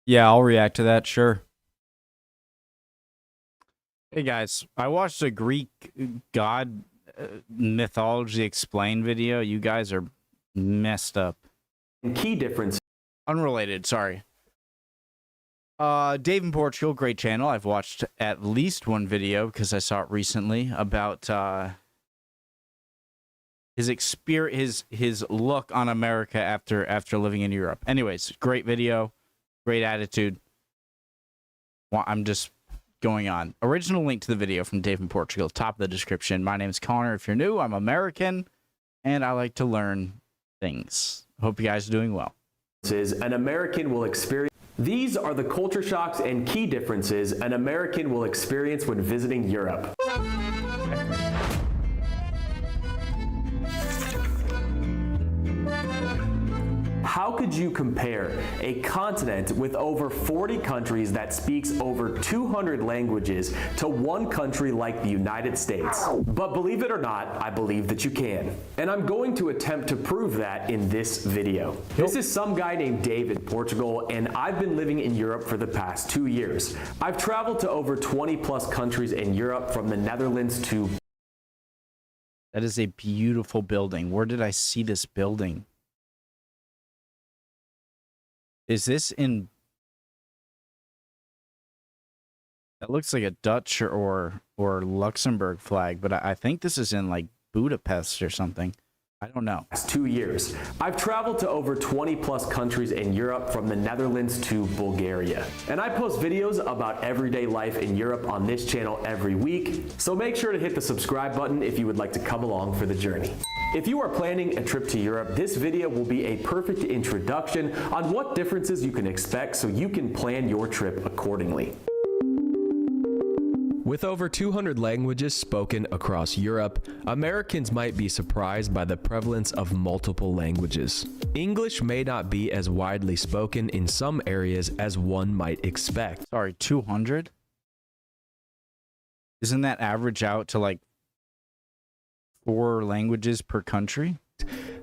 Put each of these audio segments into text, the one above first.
Yeah, I'll react to that, sure. Hey guys, I watched a Greek god mythology explained video. You guys are messed up. Key difference. Unrelated, sorry. Dave in Portugal, great channel. I've watched at least one video because I saw it recently about his experience, his look on America after living in Europe. Anyways, great video, great attitude. Well, I'm just going on. Original link to the video from Dave in Portugal, top of the description. My name's Connor. If you're new, I'm American, and I like to learn things. Hope you guys are doing well. An American will experience. These are the culture shocks and key differences an American will experience when visiting Europe. How could you compare a continent with over 40 countries that speaks over 200 languages to one country like the United States? But believe it or not, I believe that you can. And I'm going to attempt to prove that in this video. This is some guy named Dave in Portugal, and I've been living in Europe for the past 2 years. I've traveled to over 20 plus countries in Europe, from the Netherlands to... That is a beautiful building. Where did I see this building? Is this in... That looks like a Dutch or Luxembourg flag, but I think this is in like Budapest or something. I don't know. Last 2 years, I've traveled to over 20 plus countries in Europe, from the Netherlands to Bulgaria. And I post videos about everyday life in Europe on this channel every week, so make sure to hit the subscribe button if you would like to come along for the journey. If you are planning a trip to Europe, this video will be a perfect introduction on what differences you can expect so you can plan your trip accordingly. With over 200 languages spoken across Europe, Americans might be surprised by the prevalence of multiple languages. English may not be as widely spoken in some areas as one might expect. Sorry, 200? Isn't that average out to like 4 languages per country?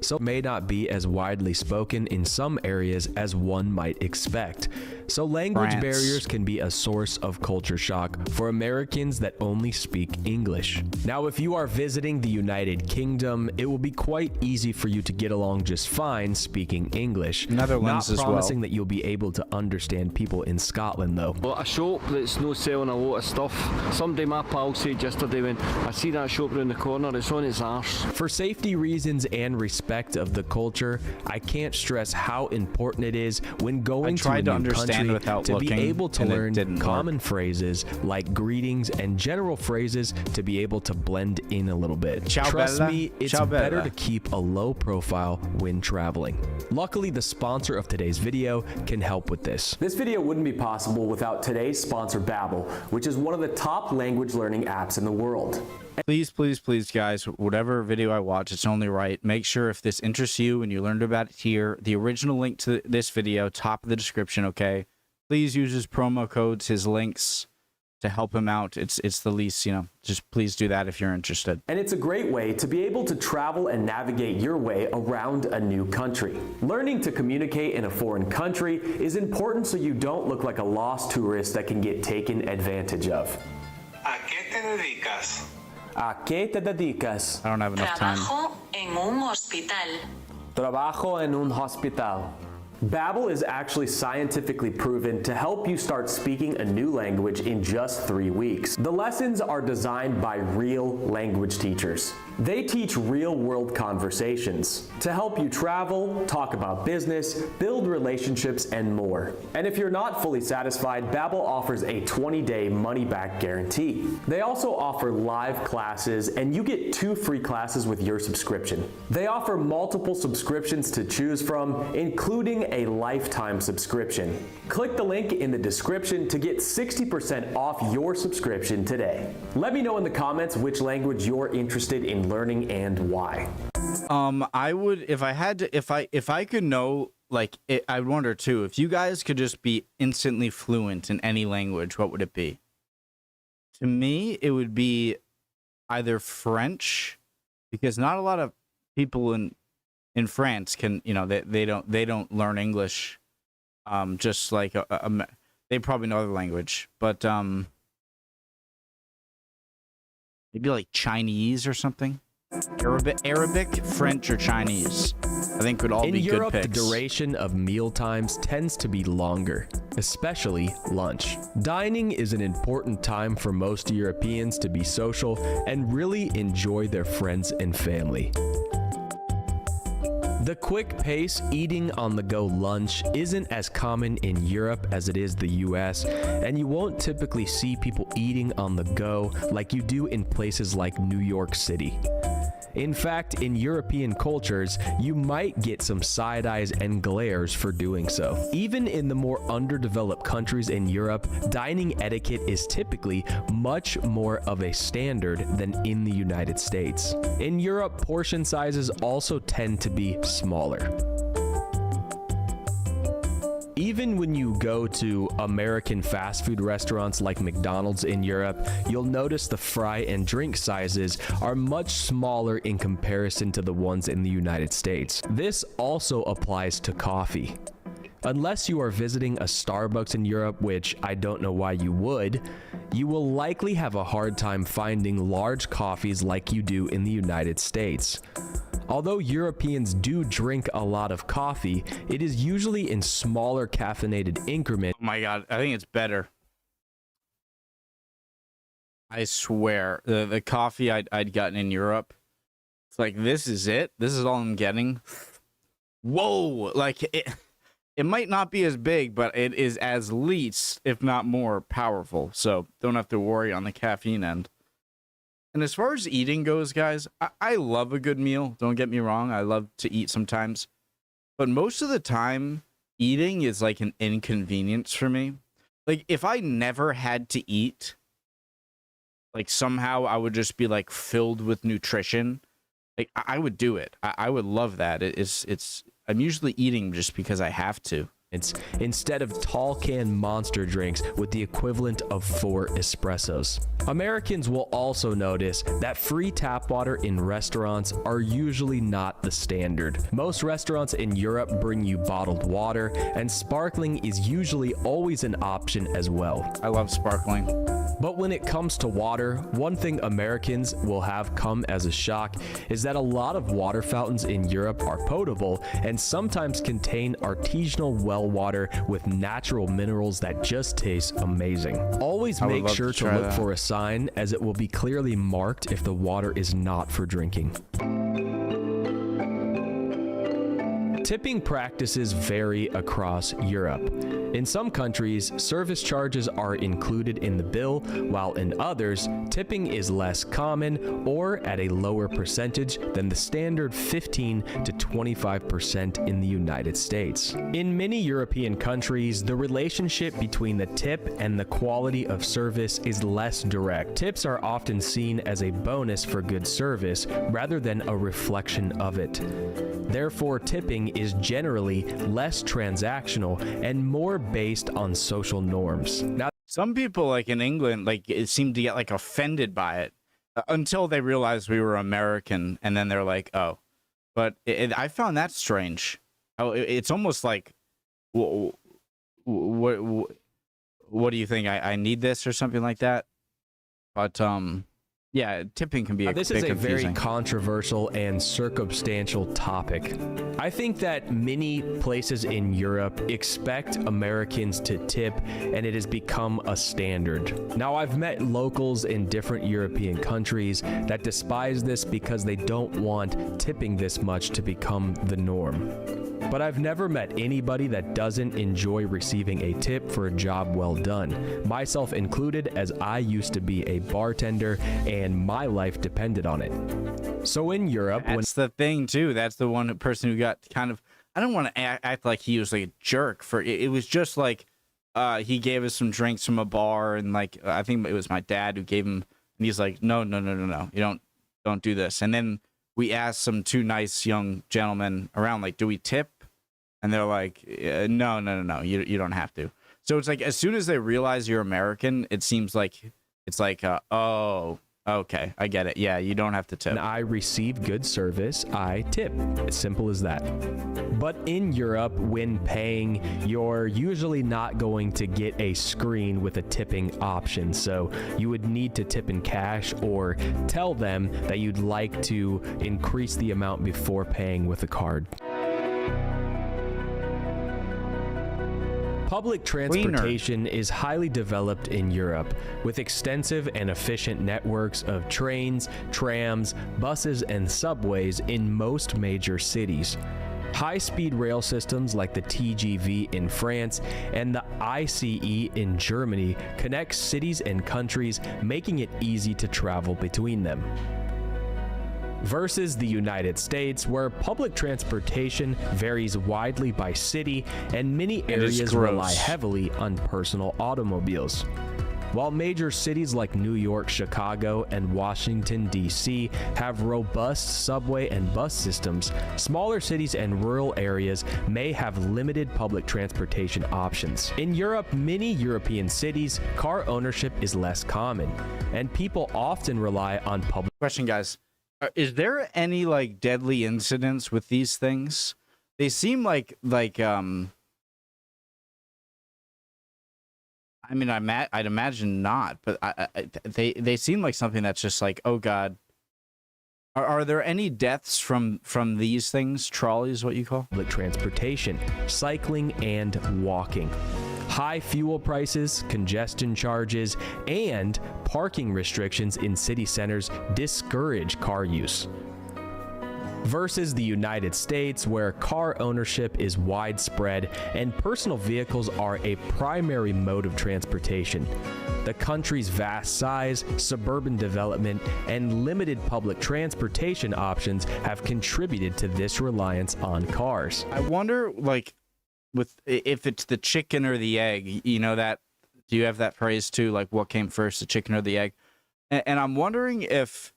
So may not be as widely spoken in some areas as one might expect. So language barriers can be a source of culture shock for Americans that only speak English. Now, if you are visiting the United Kingdom, it will be quite easy for you to get along just fine speaking English. Netherlands as well. Not promising that you'll be able to understand people in Scotland, though. Well, a shop that's no selling a lot of stuff. Somebody, my pal, said yesterday when I see that shop around the corner, it's on its arse. For safety reasons and respect of the culture, I can't stress how important it is when going to a new country to be able to learn common phrases like greetings and general phrases to be able to blend in a little bit. Trust me, it's better to keep a low profile when traveling. Luckily, the sponsor of today's video can help with this. This video wouldn't be possible without today's sponsor, Babbel, which is one of the top language learning apps in the world. Please, please, please, guys, whatever video I watch, it's only right. Make sure if this interests you and you learned about it here, the original link to this video, top of the description, okay? Please use his promo codes, his links to help him out. It's the least, you know, just please do that if you're interested. And it's a great way to be able to travel and navigate your way around a new country. Learning to communicate in a foreign country is important so you don't look like a lost tourist that can get taken advantage of. ¿A qué te dedicas? ¿A qué te dedicas? I don't have enough time. Trabajo en un hospital. Trabajo en un hospital. Babbel is actually scientifically proven to help you start speaking a new language in just 3 weeks. The lessons are designed by real language teachers. They teach real-world conversations to help you travel, talk about business, build relationships, and more. And if you're not fully satisfied, Babbel offers a 20-day money-back guarantee. They also offer live classes, and you get 2 free classes with your subscription. They offer multiple subscriptions to choose from, including a lifetime subscription. Click the link in the description to get 60% off your subscription today. Let me know in the comments which language you're interested in learning and why. I would, if I had to, if I could know, like, I wonder too, if you guys could just be instantly fluent in any language, what would it be? To me, it would be either French, because not a lot of people in France can, you know, they don't learn English Just like they probably know the language, but maybe like Chinese or something. Arabic, French, or Chinese. I think would all be good Europe, picks. The duration of meal times tends to be longer, especially lunch. Dining is an important time for most Europeans to be social and really enjoy their friends and family. The quick pace eating on the go lunch isn't as common in Europe as it is the US, and you won't typically see people eating on the go like you do in places like New York City. In fact, in European cultures, you might get some side eyes and glares for doing so. Even in the more underdeveloped countries in Europe, dining etiquette is typically much more of a standard than in the United States. In Europe, portion sizes also tend to be smaller. Even when you go to American fast food restaurants like McDonald's in Europe, you'll notice the fry and drink sizes are much smaller in comparison to the ones in the United States. This also applies to coffee. Unless you are visiting a Starbucks in Europe, which I don't know why you would, you will likely have a hard time finding large coffees like you do in the United States. Although Europeans do drink a lot of coffee, it is usually in smaller caffeinated increments. Oh my god, I think it's better. I swear, the coffee I'd gotten in Europe, it's like, this is it? This is all I'm getting? Whoa! Like, it might not be as big, but it is as least, if not more, powerful. So, don't have to worry on the caffeine end. And as far as eating goes, guys, I love a good meal. Don't get me wrong. I love to eat sometimes. But most of the time, eating is like an inconvenience for me. Like, if I never had to eat, like, somehow I would just be, like, filled with nutrition. Like, I would do it. I would love that. I'm usually eating just because I have to. Instead of tall can monster drinks with the equivalent of 4 espressos. Americans will also notice that free tap water in restaurants are usually not the standard. Most restaurants in Europe bring you bottled water, and sparkling is usually always an option as well. I love sparkling. But when it comes to water, one thing Americans will have come as a shock is that a lot of water fountains in Europe are potable and sometimes contain artisanal well water with natural minerals that just taste amazing. Always make sure to look for a sign, as it will be clearly marked if the water is not for drinking. Tipping practices vary across Europe. In some countries, service charges are included in the bill, while in others, tipping is less common or at a lower percentage than the standard 15 to 25% in the United States. In many European countries, the relationship between the tip and the quality of service is less direct. Tips are often seen as a bonus for good service rather than a reflection of it. Therefore, tipping is generally less transactional and more based on social norms. Now, some people, like in England, like, it seemed to get like offended by it until they realized we were American, and then they're like, oh. But I found that strange. It's almost like, what do you think? I need this or something like that? But yeah, tipping can be this is a very controversial and circumstantial topic. I think that many places in Europe expect Americans to tip, and it has become a standard. Now, I've met locals in different European countries that despise this because they don't want tipping this much to become the norm. But I've never met anybody that doesn't enjoy receiving a tip for a job well done, myself included, as I used to be a bartender and my life depended on it. So in Europe, that's the thing too. That's the one person who got kind of, I don't want to act like he was like a jerk for it. It was just like he gave us some drinks from a bar, and like I think it was my dad who gave him, and he's like, no, you don't do this. And then we asked some 2 nice young gentlemen around, like, do we tip? And they're like, no, you don't have to. So it's like, as soon as they realize you're American, it seems like it's like, oh, Okay, I get it. Yeah, you don't have to tip. And I receive good service, I tip. As simple as that. But in Europe, when paying, you're usually not going to get a screen with a tipping option. So you would need to tip in cash or tell them that you'd like to increase the amount before paying with a card. Public transportation is highly developed in Europe, with extensive and efficient networks of trains, trams, buses, and subways in most major cities. High-speed rail systems like the TGV in France and the ICE in Germany connect cities and countries, making it easy to travel between them. Versus the United States, where public transportation varies widely by city and many areas rely heavily on personal automobiles. While major cities like New York, Chicago, and Washington, D.C. have robust subway and bus systems, smaller cities and rural areas may have limited public transportation options. In Europe, many European cities, car ownership is less common, and people often rely on public... Question, guys. Is there any like deadly incidents with these things? They seem like I mean, I'd imagine not, but they seem like something that's just like, oh God. Are there any deaths from these things? Trolleys, what you call? Public transportation, cycling, and walking. High fuel prices, congestion charges, and parking restrictions in city centers discourage car use. Versus the United States, where car ownership is widespread and personal vehicles are a primary mode of transportation. The country's vast size, suburban development, and limited public transportation options have contributed to this reliance on cars. I wonder, like, if it's the chicken or the egg, you know that, do you have that phrase too? Like, what came first, the chicken or the egg? And I'm wondering if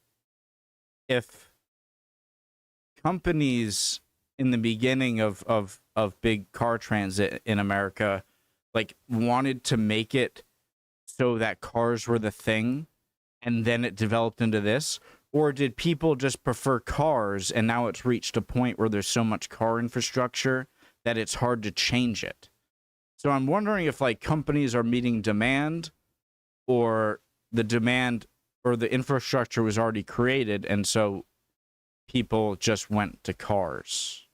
companies in the beginning of big car transit in America, like, wanted to make it so that cars were the thing, and then it developed into this, or did people just prefer cars, and now it's reached a point where there's so much car infrastructure that it's hard to change it. So I'm wondering if like companies are meeting demand, or the demand or the infrastructure was already created, and so people just went to cars.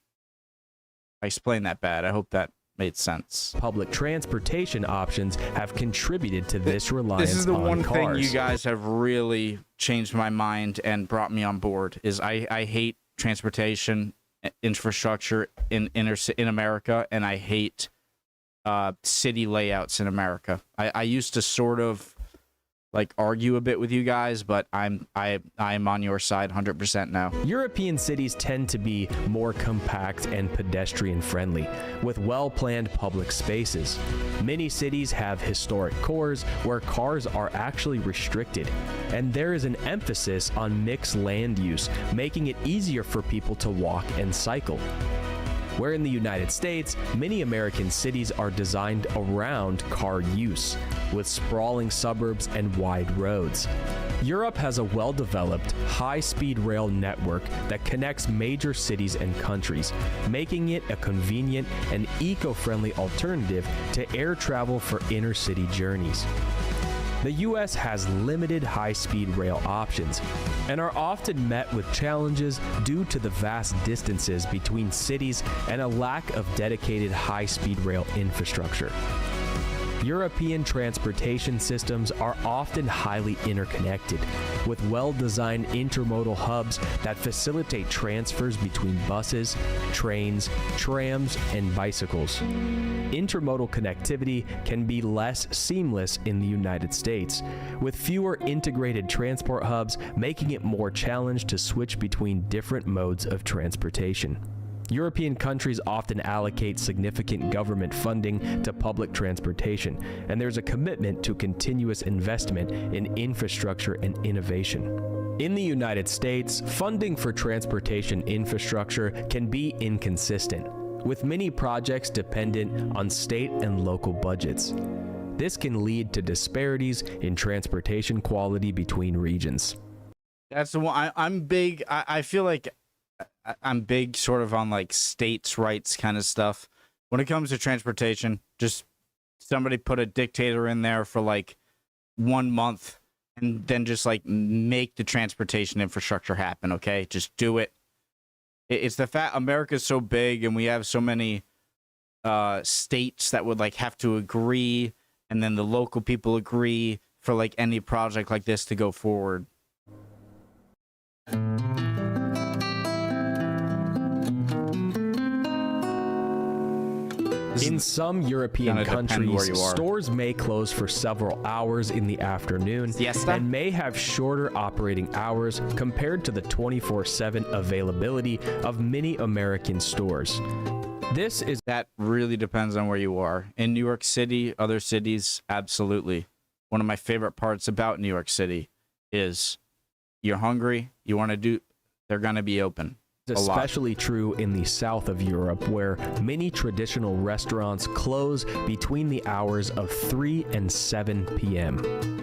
I explained that bad. I hope that made sense. Public transportation options have contributed to this reliance on cars. This is the one thing you guys have really changed my mind and brought me on board, is I hate transportation infrastructure in America, and I hate city layouts in America. I used to sort of like argue a bit with you guys, but I'm on your side 100% now. European cities tend to be more compact and pedestrian friendly, with well-planned public spaces. Many cities have historic cores where cars are actually restricted, and there is an emphasis on mixed land use, making it easier for people to walk and cycle. Where in the United States, many American cities are designed around car use, with sprawling suburbs and wide roads. Europe has a well-developed, high-speed rail network that connects major cities and countries, making it a convenient and eco-friendly alternative to air travel for inner-city journeys. The U.S. has limited high-speed rail options and are often met with challenges due to the vast distances between cities and a lack of dedicated high-speed rail infrastructure. European transportation systems are often highly interconnected, with well-designed intermodal hubs that facilitate transfers between buses, trains, trams, and bicycles. Intermodal connectivity can be less seamless in the United States, with fewer integrated transport hubs, making it more challenged to switch between different modes of transportation. European countries often allocate significant government funding to public transportation, and there's a commitment to continuous investment in infrastructure and innovation. In the United States, funding for transportation infrastructure can be inconsistent, with many projects dependent on state and local budgets. This can lead to disparities in transportation quality between regions. That's the one. I'm big. I feel like I'm big sort of on like states' rights kind of stuff. When it comes to transportation, just somebody put a dictator in there for like 1 month and then just like make the transportation infrastructure happen, okay? Just do it. It's the fact America's so big and we have so many states that would like have to agree, and then the local people agree for like any project like this to go forward. In some European countries, stores may close for several hours in the afternoon and may have shorter operating hours compared to the 24/7 availability of many American stores. That really depends on where you are. In New York City, other cities, absolutely. One of my favorite parts about New York City is you're hungry, you want to do, they're going to be open. Especially true in the south of Europe, where many traditional restaurants close between the hours of 3 and 7 p.m.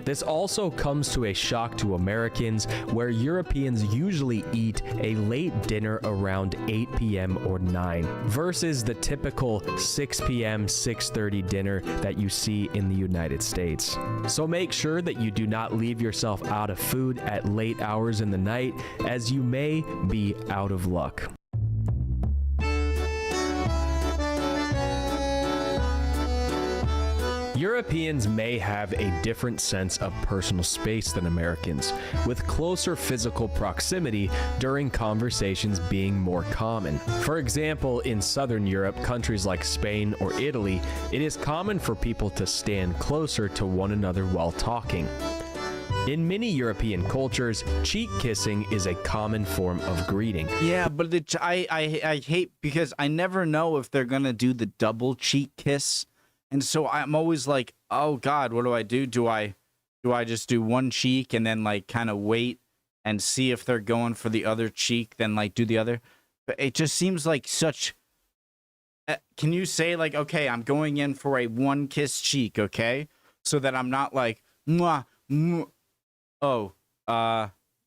This also comes to a shock to Americans, where Europeans usually eat a late dinner around 8 p.m. or 9, versus the typical 6 p.m., 6:30 dinner that you see in the United States. So make sure that you do not leave yourself out of food at late hours in the night, as you may be out of luck. Europeans may have a different sense of personal space than Americans, with closer physical proximity during conversations being more common. For example, in Southern Europe, countries like Spain or Italy, it is common for people to stand closer to one another while talking. In many European cultures, cheek kissing is a common form of greeting. Yeah, but I hate, because I never know if they're gonna do the double cheek kiss, and so I'm always like, oh God, what do I do? Do I just do one cheek and then like kind of wait and see if they're going for the other cheek, then like do the other? But it just seems like such. Can you say like, okay, I'm going in for a one kiss cheek, okay, so that I'm not like, mwah, mwah. Oh,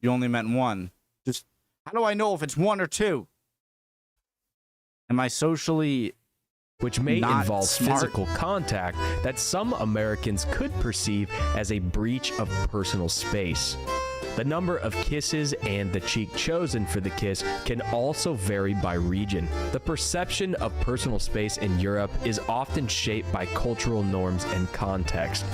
you only meant one. Just, how do I know if it's one or two? Am I socially which may not involve smart? Physical contact that some Americans could perceive as a breach of personal space. The number of kisses and the cheek chosen for the kiss can also vary by region. The perception of personal space in Europe is often shaped by cultural norms and context.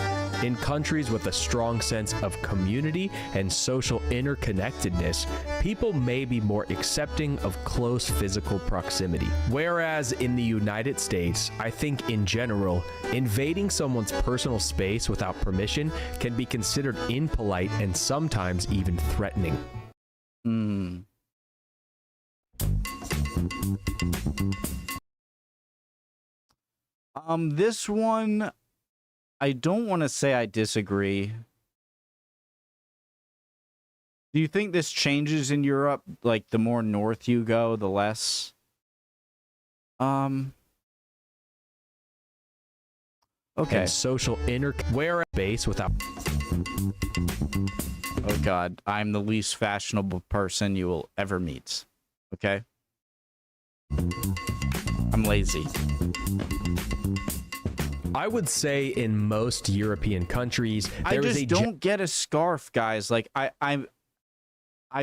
In countries with a strong sense of community and social interconnectedness, people may be more accepting of close physical proximity. Whereas in the United States, I think in general, invading someone's personal space without permission can be considered impolite and sometimes even threatening. This one, I don't want to say I disagree. Do you think this changes in Europe? Like, the more north you go, the less? Okay. Social where base without. Oh God, I'm the least fashionable person you will ever meet. Okay? I'm lazy. I would say in most European countries, I just don't get a scarf, guys. Like I've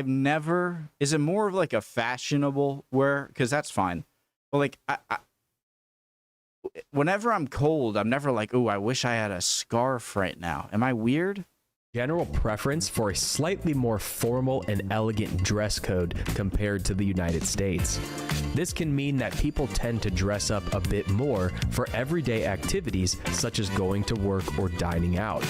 never. Is it more of like a fashionable wear? Because that's fine. But like whenever I'm cold, I'm never like, oh, I wish I had a scarf right now. Am I weird? General preference for a slightly more formal and elegant dress code compared to the United States. This can mean that people tend to dress up a bit more for everyday activities such as going to work or dining out.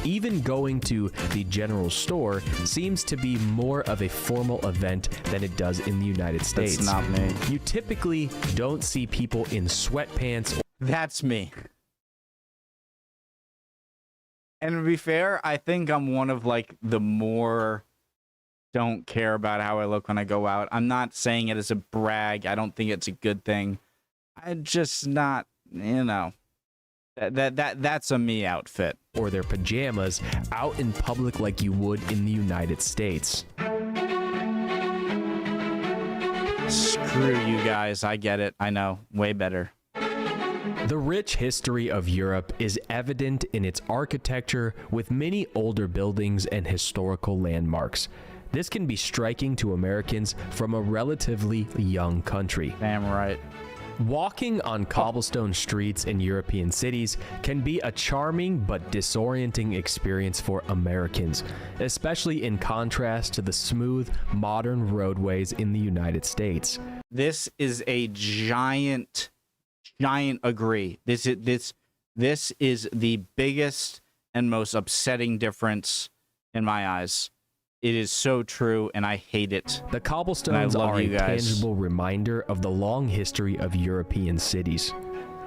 Even going to the general store seems to be more of a formal event than it does in the United States. That's not me. You typically don't see people in sweatpants. That's me. And to be fair, I think I'm one of like the more don't care about how I look when I go out. I'm not saying it as a brag. I don't think it's a good thing. I'm just not, you know. That's a me outfit. Or their pajamas out in public like you would in the United States. Screw you guys. I get it. I know. Way better. The rich history of Europe is evident in its architecture, with many older buildings and historical landmarks. This can be striking to Americans from a relatively young country. Damn right. Walking on cobblestone streets in European cities can be a charming but disorienting experience for Americans, especially in contrast to the smooth, modern roadways in the United States. This is a giant agree. This is the biggest and most upsetting difference in my eyes. It is so true, and I hate it. The cobblestones are a tangible reminder of the long history of European cities.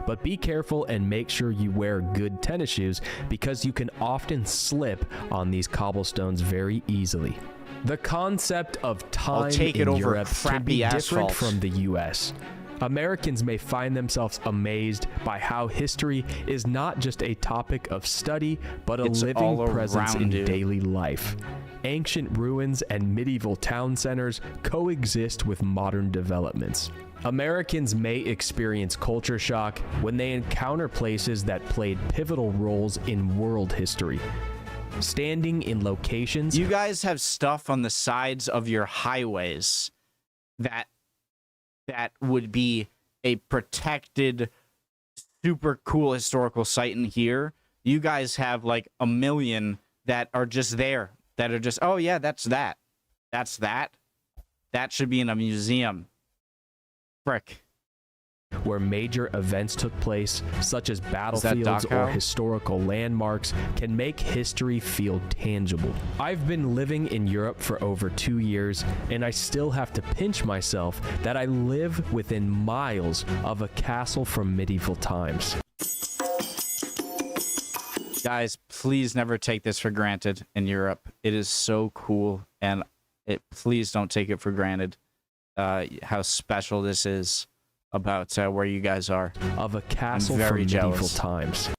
But be careful and make sure you wear good tennis shoes, because you can often slip on these cobblestones very easily. The concept of time in Europe can be different from the US. Americans may find themselves amazed by how history is not just a topic of study, but a living presence in daily life. Ancient ruins and medieval town centers coexist with modern developments. Americans may experience culture shock when they encounter places that played pivotal roles in world history. Standing in locations... You guys have stuff on the sides of your highways that would be a protected, super cool historical site in here. You guys have like a million that are just there, that are just, oh yeah, that's that. That's that. That should be in a museum. Frick. Where major events took place, such as battlefields or historical landmarks, can make history feel tangible. I've been living in Europe for over 2 years, and I still have to pinch myself that I live within miles of a castle from medieval times. Guys, please never take this for granted in Europe. It is so cool, and please don't take it for granted how special this is about where you guys are. Of a castle from medieval times.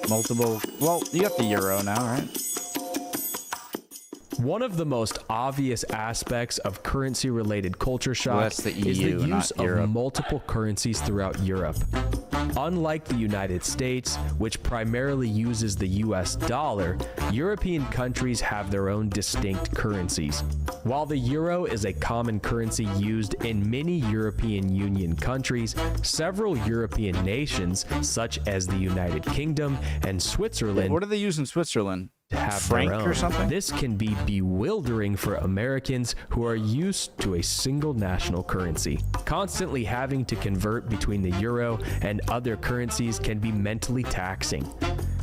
Multiple... Well, you got the euro now, right? One of the most obvious aspects of currency-related culture shock is the use of multiple currencies throughout Europe. Unlike the United States, which primarily uses the US dollar, European countries have their own distinct currencies. While the euro is a common currency used in many European Union countries, several European nations, such as the United Kingdom and Switzerland... What do they use in Switzerland? Have franc or something? This can be bewildering for Americans who are used to a single national currency. Constantly having to convert between the euro and other currencies can be mentally taxing.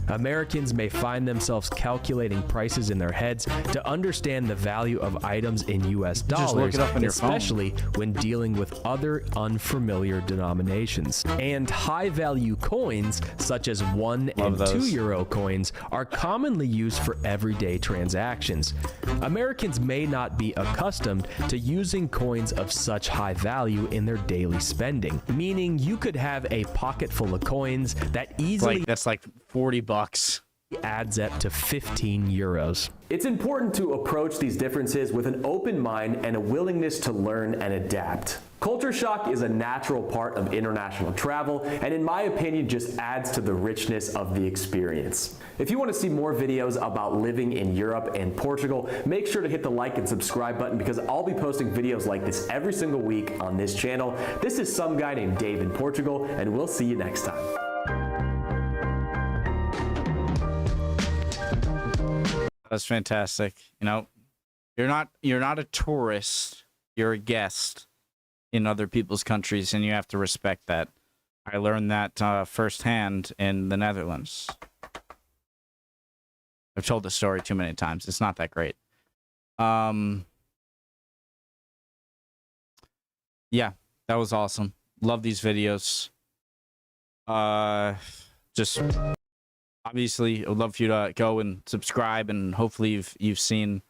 Americans may find themselves calculating prices in their heads to understand the value of items in US dollars, especially when dealing with other unfamiliar denominations. And high-value coins, such as 1 and 2 euro coins, are commonly used for everyday transactions. Americans may not be accustomed to using coins of such high value in their daily spending, meaning you could have a pocket full of coins that easily... That's like $40. Adds up to 15 euros. It's important to approach these differences with an open mind and a willingness to learn and adapt. Culture shock is a natural part of international travel, and in my opinion just adds to the richness of the experience. If you want to see more videos about living in Europe and Portugal, make sure to hit the like and subscribe button, because I'll be posting videos like this every single week on this channel. This is some guy named Dave in Portugal, and we'll see you next time. That's fantastic. You know, you're not a tourist, you're a guest in other people's countries, and you have to respect that. I learned that firsthand in the Netherlands. I've told the story too many times. It's not that great. Yeah, that was awesome. Love these videos. Just obviously, I would love for you to go and subscribe, and hopefully you've seen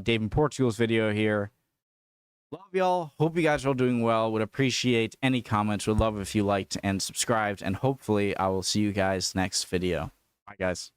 Dave in Portugal's video here. Love y'all. Hope you guys are all doing well. Would appreciate any comments. Would love if you liked and subscribed. And hopefully I will see you guys next video. Bye, guys.